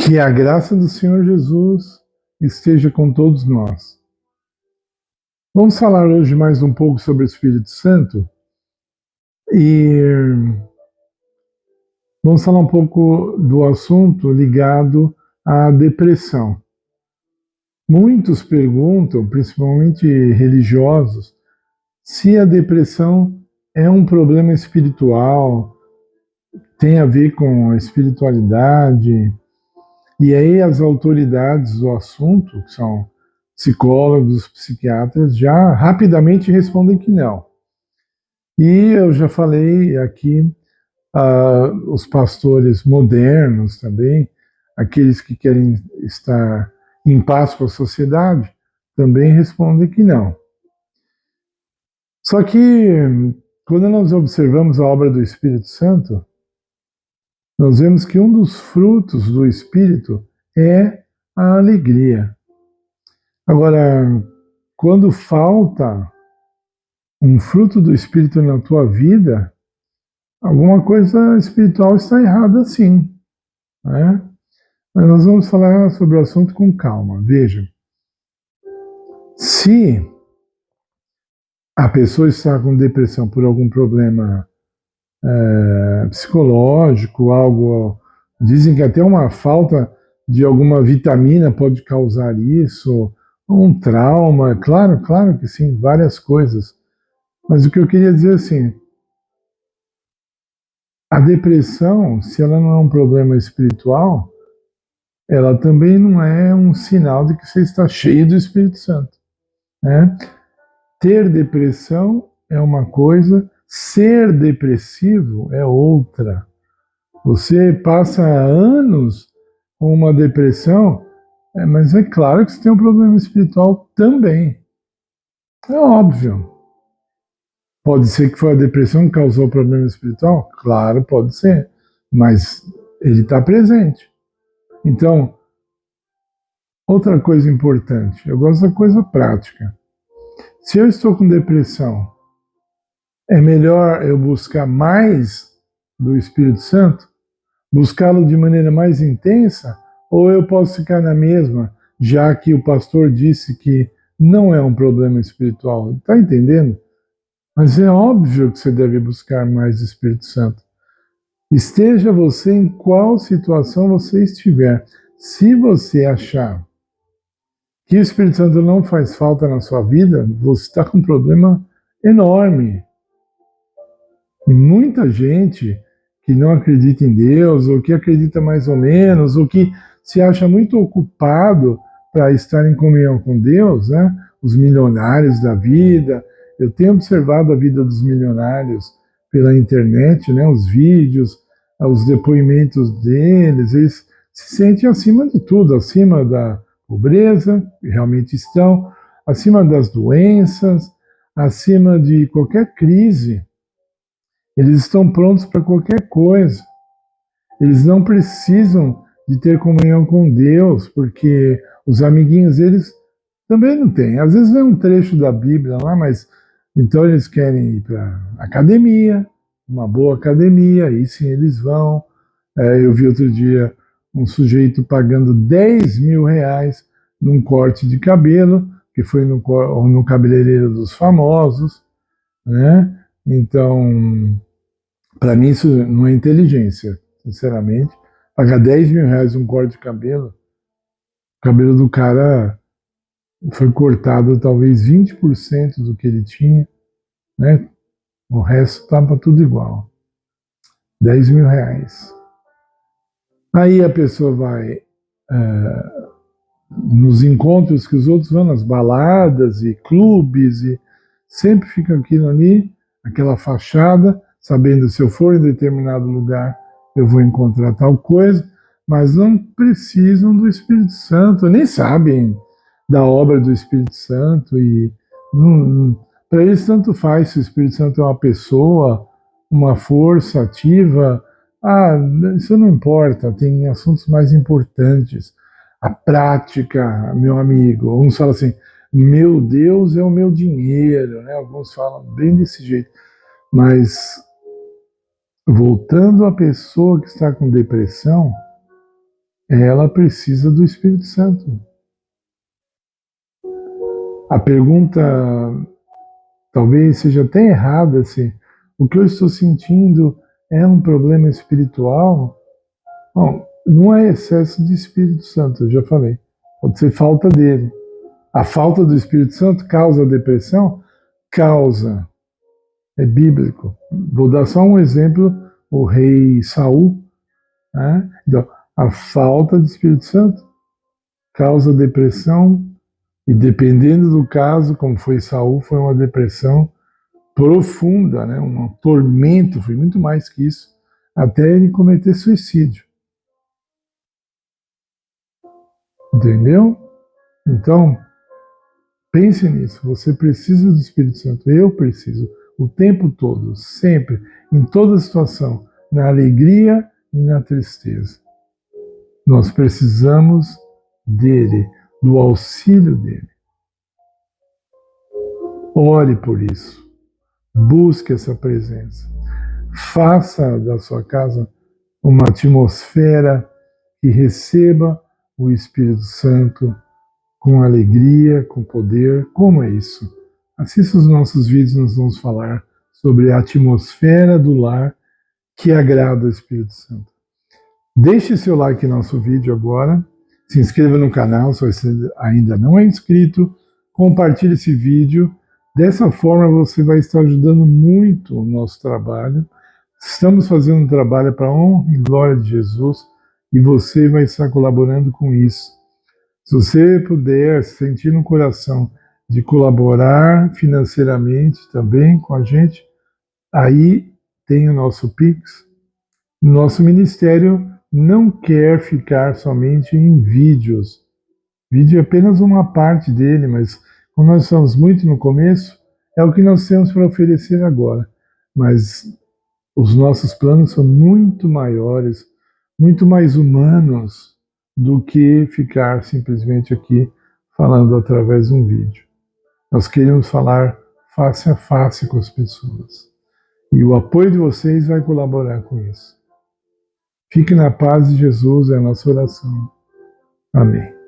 Que a graça do Senhor Jesus esteja com todos nós. Vamos falar hoje mais um pouco sobre o Espírito Santo e vamos falar um pouco do assunto ligado à depressão. Muitos perguntam, principalmente religiosos, se a depressão é um problema espiritual, tem a ver com a espiritualidade. E aí as autoridades do assunto, que são psicólogos, psiquiatras, já rapidamente respondem que não. E eu já falei aqui, os pastores modernos também, aqueles que querem estar em paz com a sociedade, também respondem que não. Só que, quando nós observamos a obra do Espírito Santo, nós vemos que um dos frutos do Espírito é a alegria. Agora, quando falta um fruto do Espírito na tua vida, alguma coisa espiritual está errada sim, né? Mas nós vamos falar sobre o assunto com calma. Veja, se a pessoa está com depressão por algum problema psicológico, algo, dizem que até uma falta de alguma vitamina pode causar isso, um trauma, claro que sim, várias coisas. Mas o que eu queria dizer assim, a depressão, se ela não é um problema espiritual, ela também não é um sinal de que você está cheio do Espírito Santo, né? Ter depressão é uma coisa, ser depressivo é outra. Você passa anos com uma depressão, mas é claro que você tem um problema espiritual também. É óbvio. Pode ser que foi a depressão que causou o problema espiritual? Claro, pode ser. Mas ele está presente. Então, outra coisa importante, eu gosto da coisa prática. Se eu estou com depressão, é melhor eu buscar mais do Espírito Santo? Buscá-lo de maneira mais intensa? Ou eu posso ficar na mesma, já que o pastor disse que não é um problema espiritual? Está entendendo? Mas é óbvio que você deve buscar mais o Espírito Santo. Esteja você em qual situação você estiver. Se você achar que o Espírito Santo não faz falta na sua vida, você está com um problema enorme. E muita gente que não acredita em Deus, ou que acredita mais ou menos, ou que se acha muito ocupado para estar em comunhão com Deus, né? Os milionários da vida. Eu tenho observado a vida dos milionários pela internet, né? Os vídeos, os depoimentos deles, eles se sentem acima de tudo, acima da pobreza, que realmente estão, acima das doenças, acima de qualquer crise. Eles estão prontos para qualquer coisa. Eles não precisam de ter comunhão com Deus, porque os amiguinhos deles também não têm. Às vezes é um trecho da Bíblia lá, mas então eles querem ir para academia, uma boa academia, aí sim eles vão. Eu vi outro dia um sujeito pagando R$10.000 num corte de cabelo, que foi no cabeleireiro dos famosos, né? Então, para mim isso não é inteligência, sinceramente. Pagar R$10.000 um corte de cabelo, o cabelo do cara foi cortado talvez 20% do que ele tinha, né? O resto estava tudo igual. R$10.000. Aí a pessoa vai nos encontros que os outros vão, nas baladas e clubes, e sempre fica aquilo ali, aquela fachada, sabendo se eu for em determinado lugar eu vou encontrar tal coisa, mas não precisam do Espírito Santo, nem sabem da obra do Espírito Santo, e para eles tanto faz se o Espírito Santo é uma pessoa, uma força ativa. Isso não importa, tem assuntos mais importantes. A prática, meu amigo, uns falam assim, meu Deus é o meu dinheiro, né? Alguns falam bem desse jeito. Mas, voltando à pessoa que está com depressão, ela precisa do Espírito Santo. A pergunta talvez seja até errada, se o que eu estou sentindo é um problema espiritual. Bom, não é excesso de Espírito Santo, eu já falei. Pode ser falta dele. A falta do Espírito Santo causa depressão? Causa. É bíblico. Vou dar só um exemplo, o rei Saul. Né? Então, a falta de Espírito Santo causa depressão, e dependendo do caso, como foi Saul, foi uma depressão profunda, né? Um tormento, foi muito mais que isso, até ele cometer suicídio. Entendeu? Então, pense nisso, você precisa do Espírito Santo, eu preciso, o tempo todo, sempre, em toda situação, na alegria e na tristeza. Nós precisamos dele, do auxílio dele. Ore por isso, busque essa presença, faça da sua casa uma atmosfera que receba o Espírito Santo com alegria, com poder. Como é isso? Assista os nossos vídeos, nós vamos falar sobre a atmosfera do lar que agrada o Espírito Santo. Deixe seu like no nosso vídeo agora, se inscreva no canal se você ainda não é inscrito, compartilhe esse vídeo. Dessa forma você vai estar ajudando muito o nosso trabalho. Estamos fazendo um trabalho para a honra e glória de Jesus e você vai estar colaborando com isso. Se você puder sentir no coração de colaborar financeiramente também com a gente, aí tem o nosso Pix. Nosso ministério não quer ficar somente em vídeos. Vídeo é apenas uma parte dele, mas como nós estamos muito no começo, é o que nós temos para oferecer agora. Mas os nossos planos são muito maiores, muito mais humanos do que ficar simplesmente aqui falando através de um vídeo. Nós queremos falar face a face com as pessoas. E o apoio de vocês vai colaborar com isso. Fique na paz de Jesus, é a nossa oração. Amém.